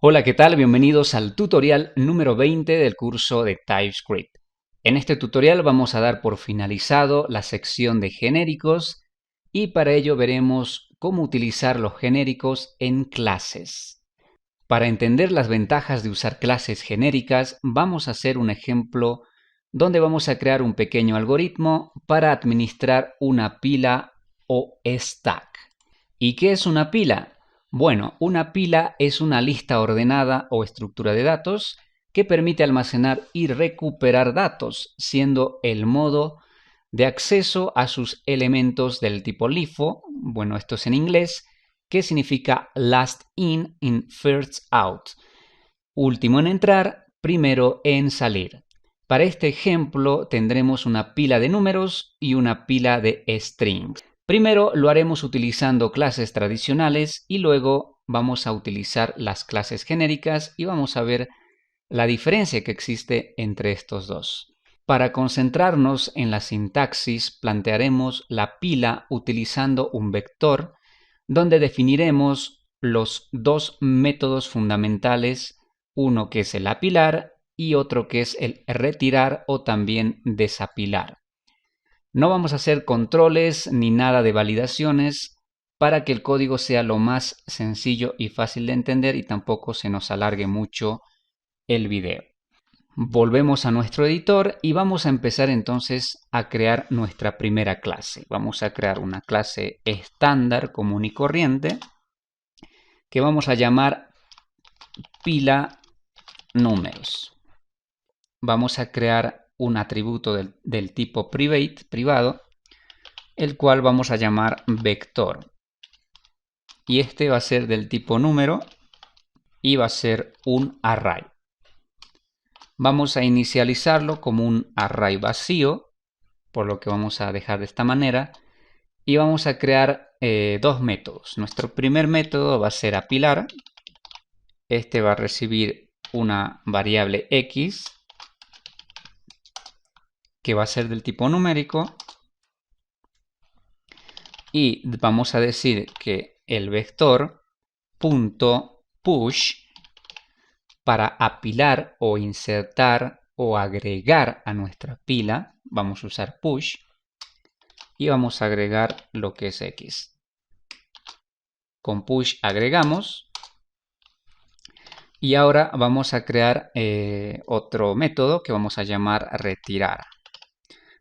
Hola, ¿qué tal? Bienvenidos al tutorial número 20 del curso de TypeScript. En este tutorial vamos a dar por finalizado la sección de genéricos y para ello veremos cómo utilizar los genéricos en clases. Para entender las ventajas de usar clases genéricas, vamos a hacer un ejemplo donde vamos a crear un pequeño algoritmo para administrar una pila o stack. ¿Y qué es una pila? Bueno, una pila es una lista ordenada o estructura de datos que permite almacenar y recuperar datos, siendo el modo de acceso a sus elementos del tipo LIFO, bueno, esto es en inglés, que significa last in, first out, último en entrar, primero en salir. Para este ejemplo tendremos una pila de números y una pila de strings. Primero lo haremos utilizando clases tradicionales y luego vamos a utilizar las clases genéricas y vamos a ver la diferencia que existe entre estos dos. Para concentrarnos en la sintaxis, plantearemos la pila utilizando un vector donde definiremos los dos métodos fundamentales, uno que es el apilar y otro que es el retirar o también desapilar. No vamos a hacer controles ni nada de validaciones para que el código sea lo más sencillo y fácil de entender y tampoco se nos alargue mucho el video. Volvemos a nuestro editor y vamos a empezar entonces a crear nuestra primera clase. Vamos a crear una clase estándar común y corriente que vamos a llamar pila números. Vamos a crear un atributo del tipo privado, el cual vamos a llamar vector. Y este va a ser del tipo número y va a ser un array. Vamos a inicializarlo como un array vacío, por lo que vamos a dejar de esta manera. Y vamos a crear dos métodos. Nuestro primer método va a ser apilar. Este va a recibir una variable x que va a ser del tipo numérico. Y vamos a decir que el vector .push para apilar o insertar o agregar a nuestra pila, vamos a usar push y vamos a agregar lo que es x. Con push agregamos y ahora vamos a crear otro método que vamos a llamar retirar.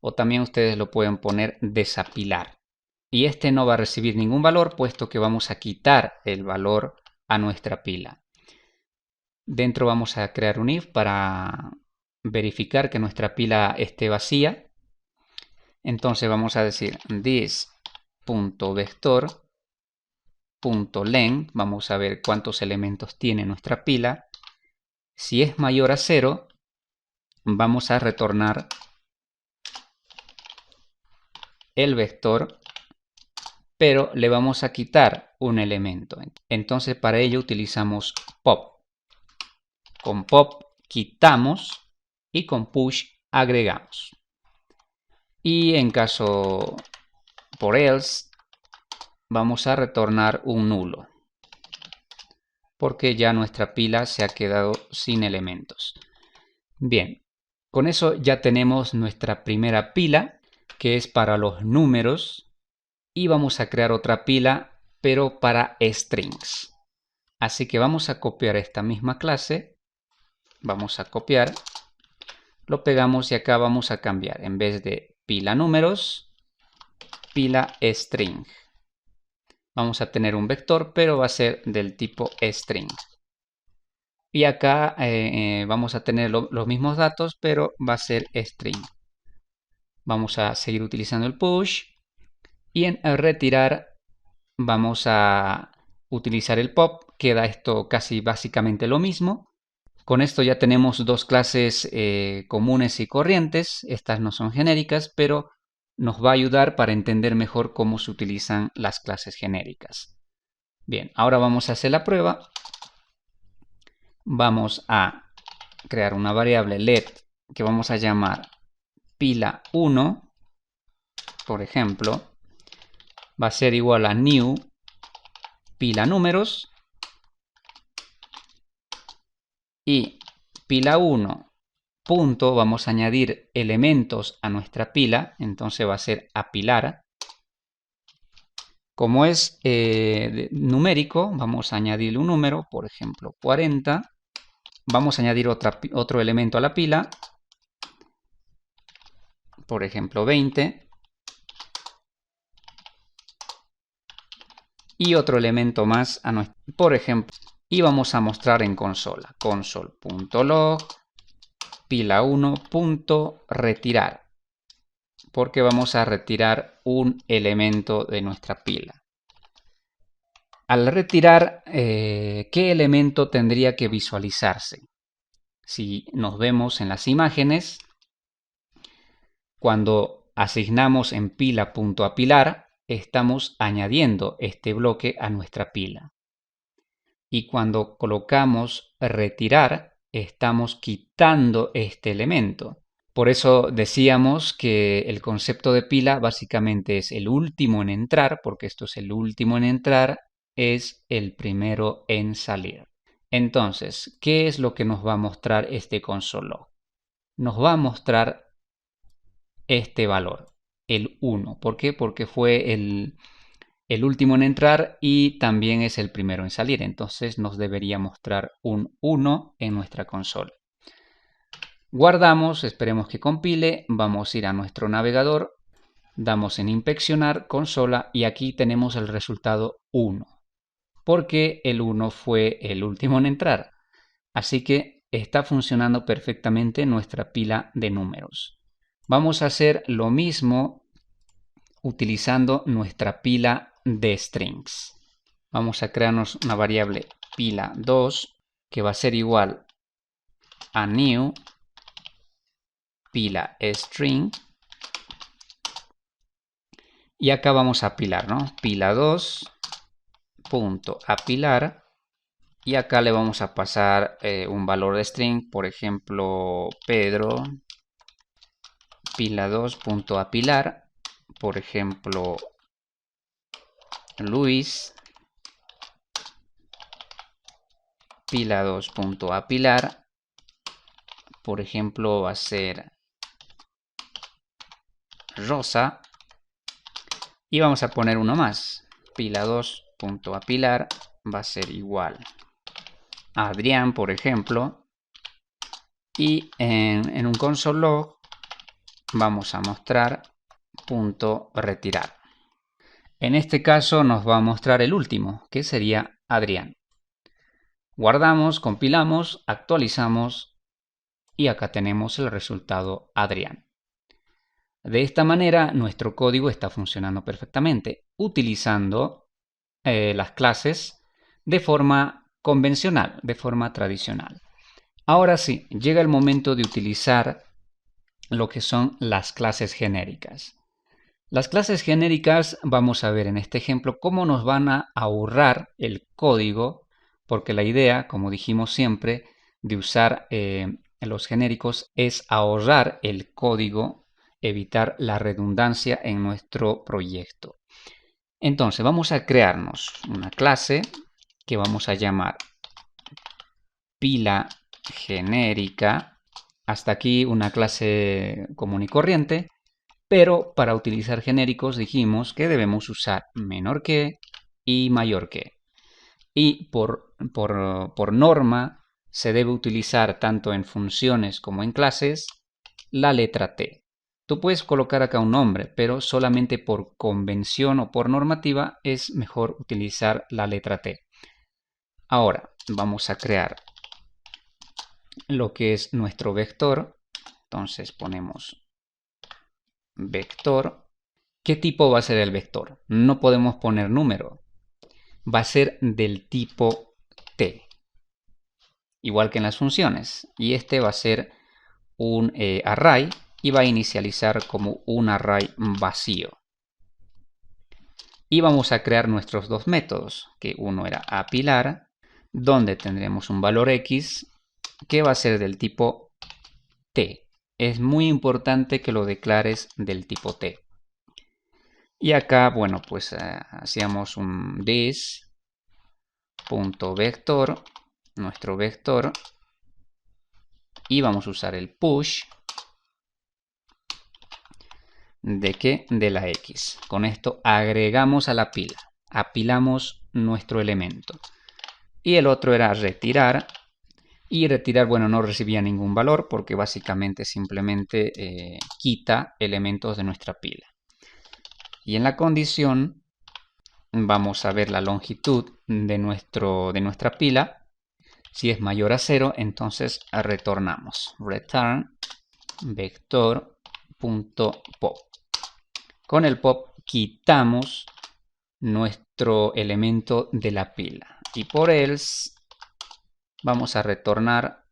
O también ustedes lo pueden poner desapilar. Y este no va a recibir ningún valor puesto que vamos a quitar el valor a nuestra pila. Dentro vamos a crear un if para verificar que nuestra pila esté vacía. Entonces vamos a decir this.vector.len, vamos a ver cuántos elementos tiene nuestra pila. Si es mayor a 0, vamos a retornar el vector, pero le vamos a quitar un elemento. Entonces para ello utilizamos pop. Con pop quitamos y con push agregamos. Y en caso por else, vamos a retornar un nulo, porque ya nuestra pila se ha quedado sin elementos. Bien, con eso ya tenemos nuestra primera pila, que es para los números, y vamos a crear otra pila, pero para strings. Así que vamos a copiar esta misma clase, vamos a copiar, lo pegamos y acá vamos a cambiar, en vez de pila números, pila string. Vamos a tener un vector, pero va a ser del tipo string. Y acá vamos a tener los mismos datos, pero va a ser string. Vamos a seguir utilizando el push. Y en retirar vamos a utilizar el pop. Queda esto casi básicamente lo mismo. Con esto ya tenemos dos clases comunes y corrientes. Estas no son genéricas, pero nos va a ayudar para entender mejor cómo se utilizan las clases genéricas. Bien, ahora vamos a hacer la prueba. Vamos a crear una variable let que vamos a llamar pila 1, por ejemplo. Va a ser igual a new pila números. y pila 1 punto, vamos a añadir elementos a nuestra pila, entonces va a ser apilar. Como es numérico, vamos a añadirle un número, por ejemplo 40. Vamos a añadir otro elemento a la pila, por ejemplo 20. Y otro elemento más, por ejemplo, y vamos a mostrar en consola, console.log pila1.retirar, porque vamos a retirar un elemento de nuestra pila. Al retirar, ¿qué elemento tendría que visualizarse? Si nos vemos en las imágenes, cuando asignamos en pila.apilar, estamos añadiendo este bloque a nuestra pila. Y cuando colocamos retirar, estamos quitando este elemento. Por eso decíamos que el concepto de pila básicamente es el último en entrar, porque esto es el último en entrar, es el primero en salir. Entonces, ¿qué es lo que nos va a mostrar este console log? Nos va a mostrar este valor, el 1. ¿Por qué? Porque fue el último en entrar y también es el primero en salir. Entonces nos debería mostrar un 1 en nuestra consola. Guardamos, esperemos que compile, vamos a ir a nuestro navegador, damos en inspeccionar consola y aquí tenemos el resultado 1, porque el 1 fue el último en entrar. Así que está funcionando perfectamente nuestra pila de números. Vamos a hacer lo mismo utilizando nuestra pila de strings. Vamos a crearnos una variable pila2 que va a ser igual a new pila string y acá vamos a apilar, ¿no? Pila2 punto apilar y acá le vamos a pasar un valor de string, por ejemplo Pedro, pila2 punto apilar, por ejemplo Luis, pila2 punto apilar, por ejemplo va a ser Rosa. Y vamos a poner uno más. Pila2.apilar va a ser igual a Adrián, por ejemplo. Y en un console log vamos a mostrar punto retirar. En este caso nos va a mostrar el último, que sería Adrián. Guardamos, compilamos, actualizamos y acá tenemos el resultado Adrián. De esta manera nuestro código está funcionando perfectamente, utilizando las clases de forma convencional, de forma tradicional. Ahora sí, llega el momento de utilizar lo que son las clases genéricas. Las clases genéricas, vamos a ver en este ejemplo cómo nos van a ahorrar el código, porque la idea, como dijimos siempre, de usar los genéricos es ahorrar el código, evitar la redundancia en nuestro proyecto. Entonces vamos a crearnos una clase que vamos a llamar pila genérica. Hasta aquí una clase común y corriente, pero para utilizar genéricos dijimos que debemos usar menor que y mayor que. Y por norma se debe utilizar tanto en funciones como en clases la letra T. Tú puedes colocar acá un nombre, pero solamente por convención o por normativa es mejor utilizar la letra T. Ahora vamos a crear lo que es nuestro vector. Entonces ponemos vector. ¿Qué tipo va a ser el vector? No podemos poner número. Va a ser del tipo T. Igual que en las funciones. Y este va a ser un array y va a inicializar como un array vacío. Y vamos a crear nuestros dos métodos, que uno era apilar, donde tendremos un valor x que va a ser del tipo T. Es muy importante que lo declares del tipo T. Y acá, bueno, pues hacíamos un this.vector, nuestro vector, y vamos a usar el push ¿de qué? De la X. Con esto agregamos a la pila, apilamos nuestro elemento. Y el otro era retirar. Y retirar, bueno, no recibía ningún valor porque básicamente simplemente quita elementos de nuestra pila. Y en la condición vamos a ver la longitud de nuestra pila. Si es mayor a 0, entonces retornamos. Return vector.pop. Con el pop quitamos nuestro elemento de la pila. Y por else vamos a retornar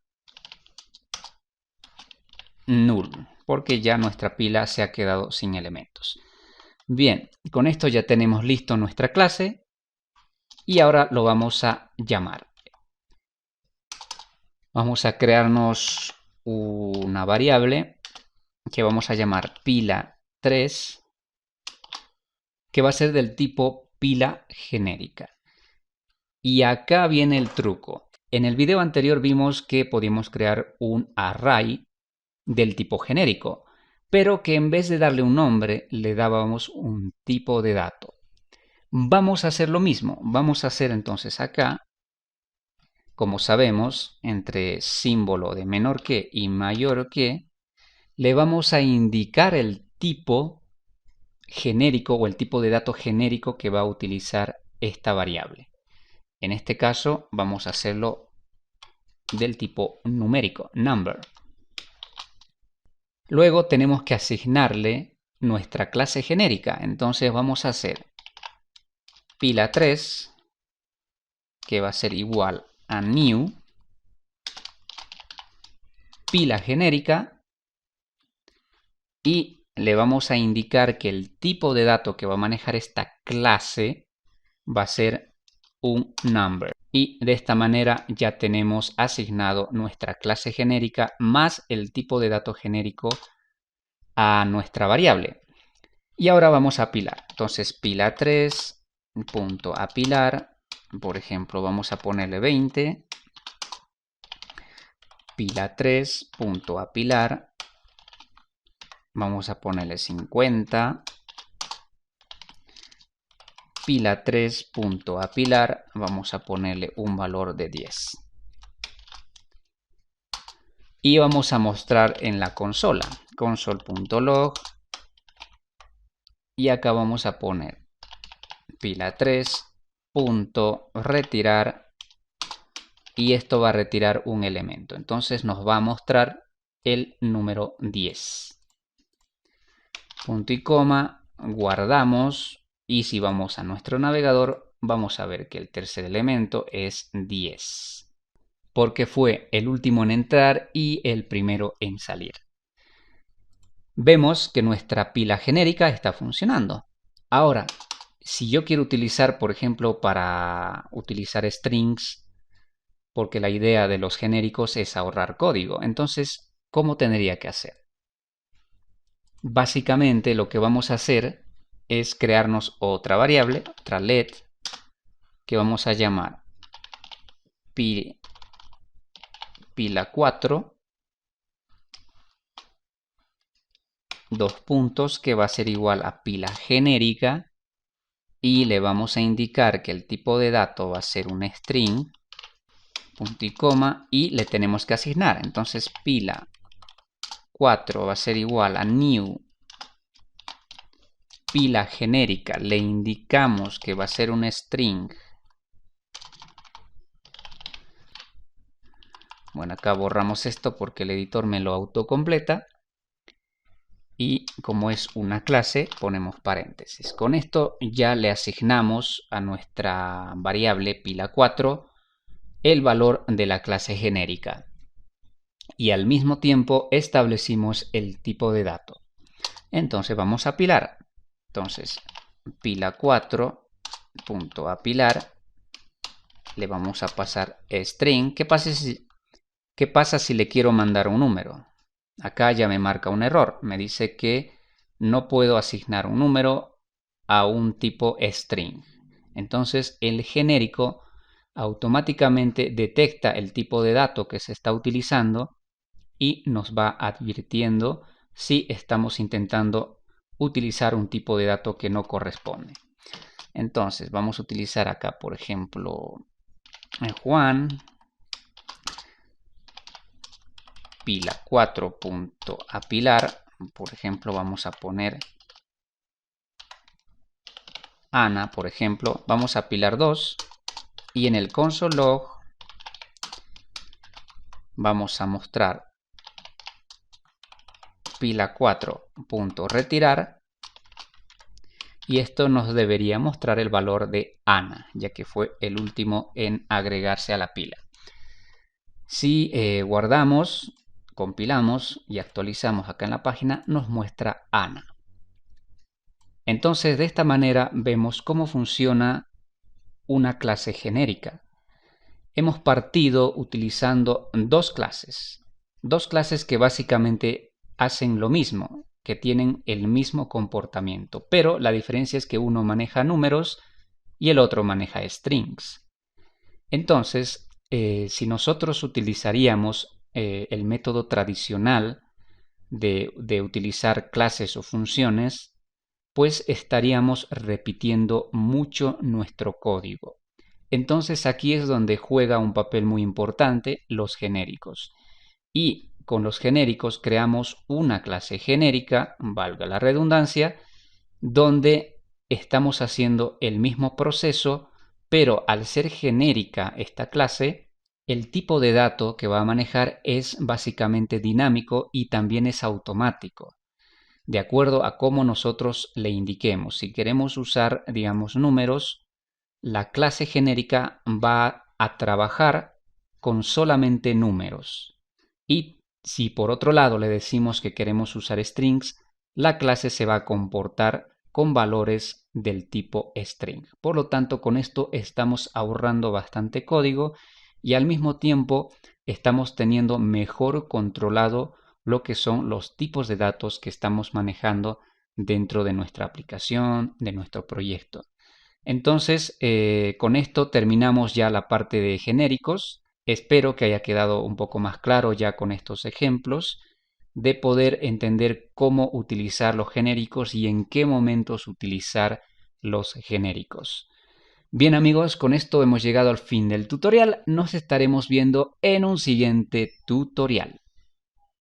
null, porque ya nuestra pila se ha quedado sin elementos. Bien, con esto ya tenemos listo nuestra clase y ahora lo vamos a llamar. Vamos a crearnos una variable que vamos a llamar pila3, que va a ser del tipo pila genérica. Y acá viene el truco. En el video anterior vimos que podíamos crear un array del tipo genérico, pero que en vez de darle un nombre, le dábamos un tipo de dato. Vamos a hacer lo mismo. Vamos a hacer entonces acá, como sabemos, entre símbolo de menor que y mayor que, le vamos a indicar el tipo genérico o el tipo de dato genérico que va a utilizar esta variable. En este caso vamos a hacerlo del tipo numérico, number. Luego tenemos que asignarle nuestra clase genérica. Entonces vamos a hacer pila3, que va a ser igual a new, pila genérica, y le vamos a indicar que el tipo de dato que va a manejar esta clase va a ser un number. Y de esta manera ya tenemos asignado nuestra clase genérica más el tipo de dato genérico a nuestra variable. Y ahora vamos a apilar. Entonces pila3.apilar, por ejemplo, vamos a ponerle 20. Pila3.apilar, vamos a ponerle 50. Pila3.apilar, vamos a ponerle un valor de 10. Y vamos a mostrar en la consola, console.log, y acá vamos a poner pila3.retirar, y esto va a retirar un elemento. Entonces nos va a mostrar el número 10. Punto y coma, guardamos. Y si vamos a nuestro navegador, vamos a ver que el tercer elemento es 10, porque fue el último en entrar y el primero en salir. Vemos que nuestra pila genérica está funcionando. Ahora, si yo quiero utilizar, por ejemplo, para utilizar strings, porque la idea de los genéricos es ahorrar código, entonces, ¿cómo tendría que hacer? Básicamente lo que vamos a hacer es crearnos otra variable, otra let, que vamos a llamar pila4, dos puntos, que va a ser igual a pila genérica, y le vamos a indicar que el tipo de dato va a ser un string, punto y coma, y le tenemos que asignar. Entonces pila4 va a ser igual a new pila genérica, le indicamos que va a ser un string. Bueno, acá borramos esto porque el editor me lo autocompleta. Y como es una clase, ponemos paréntesis. Con esto ya le asignamos a nuestra variable pila4 el valor de la clase genérica. Y al mismo tiempo establecimos el tipo de dato. Entonces vamos a apilar. Entonces pila4.apilar, le vamos a pasar string. ¿Qué pasa si le quiero mandar un número? Acá ya me marca un error. Me dice que no puedo asignar un número a un tipo string. Entonces el genérico automáticamente detecta el tipo de dato que se está utilizando y nos va advirtiendo si estamos intentando utilizar un tipo de dato que no corresponde. Entonces vamos a utilizar acá, por ejemplo, Juan pila 4.apilar. Por ejemplo, vamos a poner Ana, por ejemplo, vamos a apilar 2 y en el console log vamos a mostrar pila 4.retirar y esto nos debería mostrar el valor de Ana, ya que fue el último en agregarse a la pila. Si guardamos, compilamos y actualizamos acá en la página, nos muestra Ana. Entonces, de esta manera vemos cómo funciona una clase genérica. Hemos partido utilizando dos clases que básicamente hacen lo mismo, que tienen el mismo comportamiento, pero la diferencia es que uno maneja números y el otro maneja strings. Entonces, si nosotros utilizaríamos el método tradicional de utilizar clases o funciones, pues estaríamos repitiendo mucho nuestro código. Entonces aquí es donde juega un papel muy importante los genéricos. Y con los genéricos creamos una clase genérica, valga la redundancia, donde estamos haciendo el mismo proceso, pero al ser genérica esta clase, el tipo de dato que va a manejar es básicamente dinámico y también es automático, de acuerdo a cómo nosotros le indiquemos. Si queremos usar, digamos, números, la clase genérica va a trabajar con solamente números. Y si por otro lado le decimos que queremos usar strings, la clase se va a comportar con valores del tipo string. Por lo tanto, con esto estamos ahorrando bastante código y al mismo tiempo estamos teniendo mejor controlado lo que son los tipos de datos que estamos manejando dentro de nuestra aplicación, de nuestro proyecto. Entonces, con esto terminamos ya la parte de genéricos. Espero que haya quedado un poco más claro ya con estos ejemplos de poder entender cómo utilizar los genéricos y en qué momentos utilizar los genéricos. Bien amigos, con esto hemos llegado al fin del tutorial. Nos estaremos viendo en un siguiente tutorial.